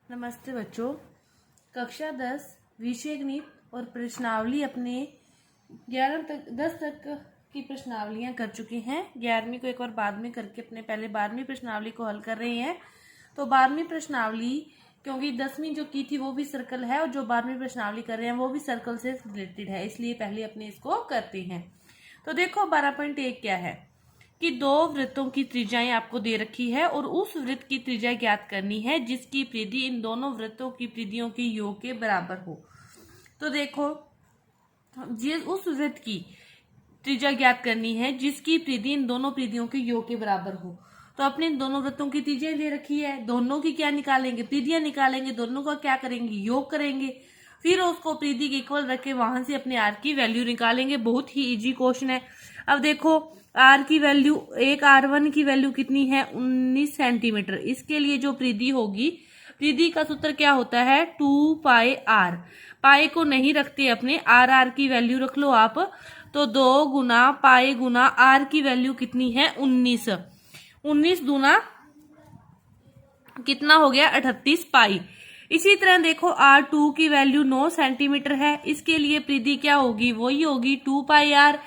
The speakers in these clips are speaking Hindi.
नमस्ते बच्चों। कक्षा 10 विषय गणित और प्रश्नावली अपने 10 तक की प्रश्नावलियां कर चुके हैं। 11वीं को एक बार बाद में करके अपने पहले 12वीं प्रश्नावली को हल कर रहे हैं। तो 12वीं प्रश्नावली क्योंकि 10वीं जो की थी वो भी सर्कल है और जो 12वीं प्रश्नावली कर रहे हैं वो भी सर्कल से रिलेटेड है, इसलिए पहले अपने इसको करते हैं। तो देखो 12.1 क्या है कि दो वृत्तों की त्रिज्याएं आपको दे रखी है और उस वृत्त की त्रिज्या ज्ञात करनी है जिसकी परिधि इन दोनों वृत्तों की परिधियों के योग के बराबर हो। तो देखो उस वृत्त की त्रिज्या ज्ञात करनी है जिसकी परिधि इन दोनों परिधियों के योग के बराबर हो। तो अपने इन दोनों वृत्तों की त्रिज्या दे रखी है, दोनों की क्या निकालेंगे, परिधियां निकालेंगे, दोनों का क्या करेंगे, योग करेंगे, फिर उसको परिधि के इक्वल रख के वहां से अपने आर की वैल्यू निकालेंगे। बहुत ही इजी क्वेश्चन है। अब देखो आर की वैल्यू, एक R1 की वैल्यू कितनी है, 19 सेंटीमीटर। इसके लिए जो परिधि होगी, परिधि का सूत्र क्या होता है, 2πr। पाई को नहीं रखते अपने, आर की वैल्यू रख लो आप। तो 2 गुना पाई गुना आर की वैल्यू कितनी है, 19। 19 दूना कितना हो गया, 38 पाई। इसी तरह देखो R2 की वैल्यू 9 सेंटीमीटर है। इसके लिए परिधि क्या होगी, वही होगी 2πr।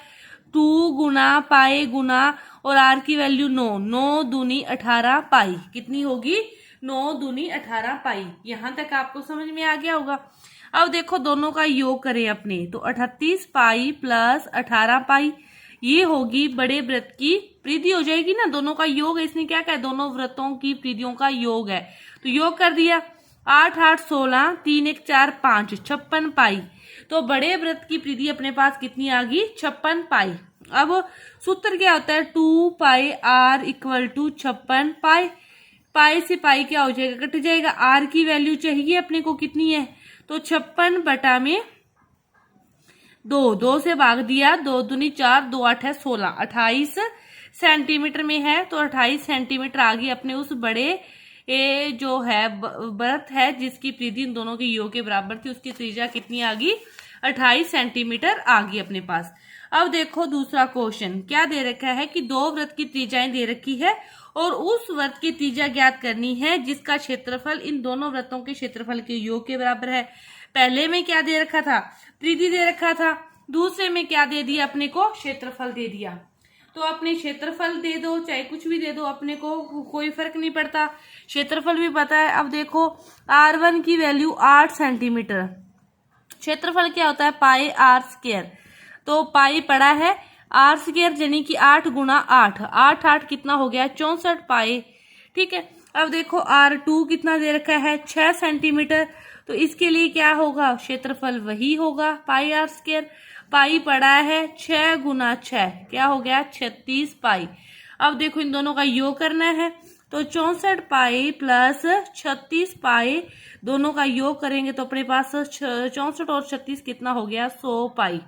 2 गुना पाई गुना और आर की वैल्यू 9, 9 दूनी 18 पाई। कितनी होगी, 9 दूनी 18 पाई। यहां तक आपको समझ में आ गया होगा। अब देखो दोनों का योग करें अपने, तो 38 पाई प्लस 18 पाई, ये होगी बड़े वृत्त की परिधि हो जाएगी ना। दोनों का योग है, इसने क्या कहा, दोनों वृत्तों की परिधियों का योग है। तो योग कर दिया, 8 8 16, 3 1 4 5, 56 पाई। तो बड़े वृत्त की परिधि अपने पास कितनी आ गई, 56 पाई। अब सूत्र क्या होता है, 2πr इक्वल टू 56 पाई। पाई से पाई क्या हो जाएगा, कट जाएगा। आर की वैल्यू चाहिए अपने को कितनी है, तो 56 बटा में 2 से भाग दिया, 2 दूनी 4, 2 8 है 16, 28 सेंटीमीटर में है। तो 28 सेंटीमीटर आ गई अपने उस बड़े जो है वृत्त है जिसकी परिधि इन दोनों के योग के बराबर थी, उसकी त्रिज्या कितनी आ गई, 28 सेंटीमीटर आ गई अपने पास। अब देखो दूसरा क्वेश्चन क्या दे रखा है कि दो वृत्त की त्रिज्याएं दे रखी है और उस वृत्त की त्रिज्या ज्ञात करनी है जिसका क्षेत्रफल इन दोनों वृत्तों के क्षेत्रफल के योग के बराबर है। पहले में क्या दे रखा था, परिधि दे रखा था। दूसरे में क्या दे दिया अपने को, क्षेत्रफल दे दिया। तो अपने क्षेत्रफल दे दो चाहे कुछ भी दे दो, अपने को कोई फर्क नहीं पड़ता, क्षेत्रफल भी पता है। अब देखो R1 की वैल्यू 8 सेंटीमीटर, क्षेत्रफल क्या होता है, पाई आर स्क्वायर। तो पाई पड़ा है, आर स्क्वायर यानी कि 8 गुना 8, 8 8 कितना हो गया, 64 पाई। ठीक है। अब देखो R2 कितना दे रखा है, 6 सेंटीमीटर। तो इसके लिए क्या होगा, क्षेत्रफल वही होगा, पाई आर स्क्वायर। पाई पड़ा है 6 गुना 6, क्या हो गया, 36 पाई। अब देखो इन दोनों का योग करना है, तो 64 पाई प्लस 36 पाई, दोनों का योग करेंगे तो अपने पास 64 और 36 कितना हो गया, 100 पाई।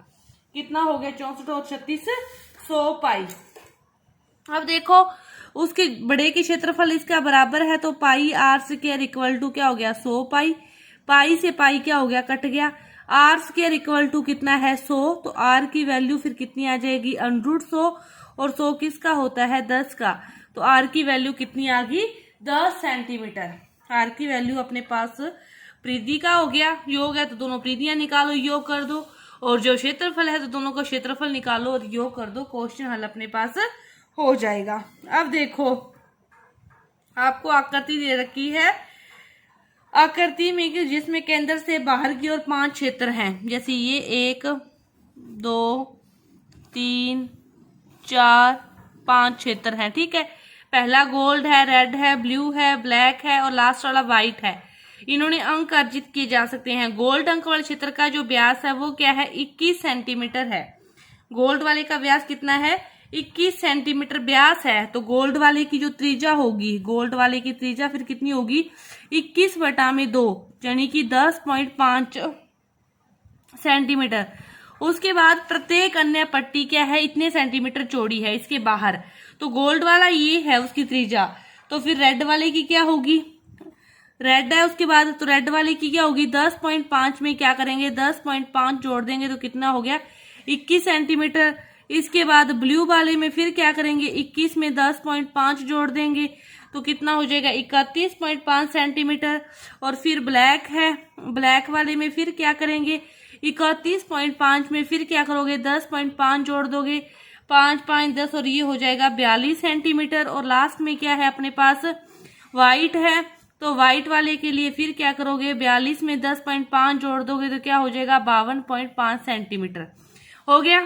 कितना हो गया, 64 और 36 100 पाई। अब देखो उसके बड़े के क्षेत्रफल इसका बराबर है, तो पाई आर स्क्वायर इक्वल टू क्या हो गया, 100 पाई। पाई से पाई क्या हो गया, कट गया। आर स्क्वायर इक्वल टू कितना है, 100। तो आर की वैल्यू फिर कितनी आ जाएगी, √100, और 100 किसका होता है, 10 का। तो आर की वैल्यू कितनी आ गई, 10 सेंटीमीटर। आर की वैल्यू अपने पास परिधि का हो गया, योग है तो दोनों परिधियां निकालो, योग कर दो, और जो क्षेत्रफल है तो दोनों का क्षेत्रफल निकालो और योग कर दो, क्वेश्चन हल अपने पास हो जाएगा। अब देखो आपको आकृति दे रखी है, आकृति में जिसमें केंद्र से बाहर की ओर 5 क्षेत्र हैं, जैसे ये 1 2 3 4 5 क्षेत्र हैं। ठीक है। पहला गोल्ड है, रेड है, ब्लू है, ब्लैक है और लास्ट वाला व्हाइट है। इन्होंने अंक अर्जित किए जा सकते हैं। गोल्ड अंक वाले क्षेत्र का जो व्यास है वो क्या है, 21 सेंटीमीटर है। गोल्ड वाले का व्यास कितना है, 21 सेंटीमीटर व्यास है। तो गोल्ड वाले की जो त्रिज्या होगी, गोल्ड वाले की त्रिज्या फिर कितनी होगी, 21 बटा में 2 यानी कि 10.5 सेंटीमीटर। उसके बाद प्रत्येक अन्य पट्टी क्या है, इतने सेंटीमीटर चौड़ी है इसके बाहर। तो गोल्ड वाला ये है उसकी त्रिज्या। तो फिर रेड वाले की क्या होगी, रेड है उसके बाद, तो रेड वाले की क्या होगी, 10.5 में क्या करेंगे, 10.5 जोड़ देंगे तो कितना हो गया, 21 सेंटीमीटर। इसके बाद ब्लू वाले में फिर क्या करेंगे, 21 में 10.5 जोड़ देंगे तो कितना हो जाएगा 31.5 सेंटीमीटर। और फिर ब्लैक है, ब्लैक वाले में फिर क्या करेंगे 31.5 में फिर क्या करोगे 10.5 जोड़ दोगे, 5 5 10 और ये हो जाएगा 42 सेंटीमीटर। और लास्ट में क्या है अपने पास व्हाइट है, तो व्हाइट वाले के लिए फिर क्या करोगे 42 में 10.5 जोड़ दोगे तो क्या हो जाएगा 52.5 सेंटीमीटर। हो गया।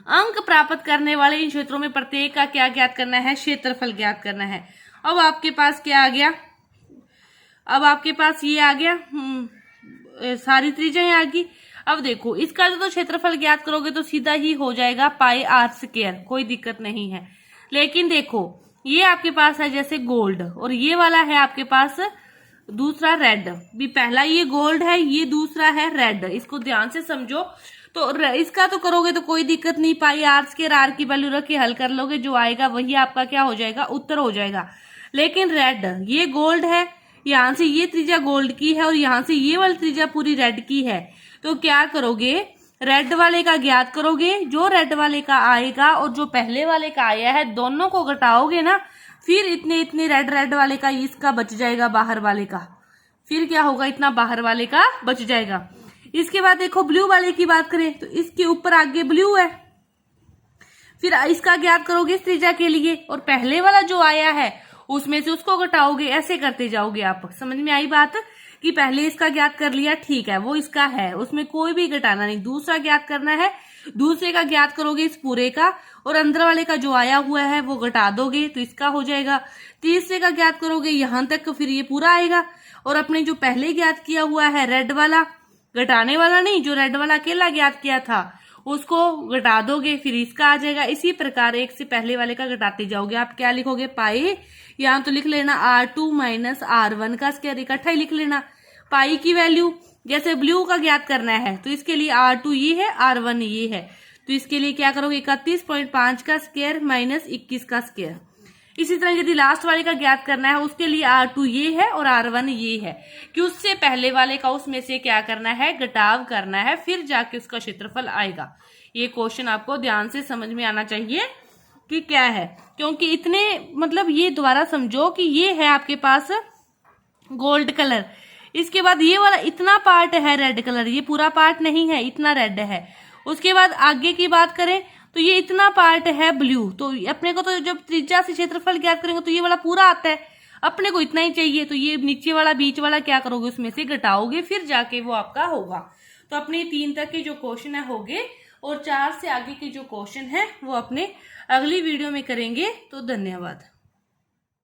अंक प्राप्त करने वाले इन क्षेत्रों में प्रत्येक का क्या ज्ञात करना है, क्षेत्रफल ज्ञात करना है। अब आपके पास क्या आ गया, अब आपके पास ये आ गया सारी त्रिज्याएं आ गई। अब देखो इसका जो तो क्षेत्रफल ज्ञात करोगे तो सीधा ही हो जाएगा पाई आर स्क्वायर, कोई दिक्कत नहीं है। लेकिन देखो ये आपके पास है जैसे गोल्ड और ये वाला है आपके पास दूसरा रेड, भी पहला ये गोल्ड है, ये दूसरा है रेड, इसको ध्यान से समझो। तो इसका तो करोगे तो कोई दिक्कत नहीं, पाई आर स्क्वायर आर की वैल्यू रख के हल कर लोगे, जो आएगा वही आपका क्या हो जाएगा उत्तर हो जाएगा। लेकिन रेड ये गोल्ड है, यहाँ से ये त्रिज्या गोल्ड की है और यहाँ से ये वाली त्रिज्या पूरी रेड की है, तो क्या करोगे रेड वाले का ज्ञात करोगे, जो रेड वाले का आएगा और जो पहले वाले का आया है दोनों को घटाओगे ना, फिर इतने इतने रेड वाले का इसका बच जाएगा बाहर वाले का, फिर क्या होगा इतना बाहर वाले का बच जाएगा। इसके बाद देखो ब्लू वाले की बात करें तो इसके ऊपर आगे ब्लू है, फिर इसका ज्ञात करोगे इस त्रिज्या के लिए और पहले वाला जो आया है उसमें से उसको घटाओगे, ऐसे करते जाओगे आप। समझ में आई बात कि पहले इसका ज्ञात कर लिया, ठीक है वो इसका है, उसमें कोई भी घटाना नहीं, दूसरा ज्ञात करना है, दूसरे का ज्ञात करोगे इस पूरे का और अंदर वाले का जो आया हुआ है वो घटा दोगे तो इसका हो जाएगा। तीसरे का ज्ञात करोगे यहां तक फिर ये पूरा आएगा और अपने जो पहले ज्ञात किया हुआ है रेड वाला, घटाने वाला नहीं, जो रेड वाला अकेला ज्ञात किया था उसको घटा दोगे, फिर इसका आ जाएगा। इसी प्रकार एक से पहले वाले का घटाते जाओगे। आप क्या लिखोगे पाई, यहाँ तो लिख लेना R2 माइनस R1 का स्क्वायर, इकट्ठा ही लिख लेना। पाई की वैल्यू जैसे ब्लू का ज्ञात करना है तो इसके लिए R2 ये है, R1 ये है, तो इसके लिए क्या करोगे 31.5 का स्क्वायर माइनस 21 का स्क्वायर। इसी तरह यदि लास्ट वाले का ज्ञात करना है उसके लिए R2 ये है और R1 ये है, कि उससे पहले वाले का उसमें से क्या करना है घटाव करना है, फिर जाके उसका क्षेत्रफल आएगा। ये क्वेश्चन आपको ध्यान से समझ में आना चाहिए कि क्या है, क्योंकि इतने मतलब ये दोबारा समझो कि ये है आपके पास गोल्ड कलर, इसके बाद ये वाला इतना पार्ट है रेड कलर, ये पूरा पार्ट नहीं है, इतना रेड है। उसके बाद आगे की बात करें तो ये इतना पार्ट है ब्लू, तो अपने को तो जब त्रिज्या से क्षेत्रफल ज्ञात करेंगे तो ये वाला पूरा आता है, अपने को इतना ही चाहिए, तो ये नीचे वाला बीच वाला क्या करोगे उसमें से घटाओगे, फिर जाके वो आपका होगा। तो अपने 3 तक के जो क्वेश्चन है होंगे और 4 से आगे के जो क्वेश्चन है वो अपने अगली वीडियो में करेंगे। तो धन्यवाद।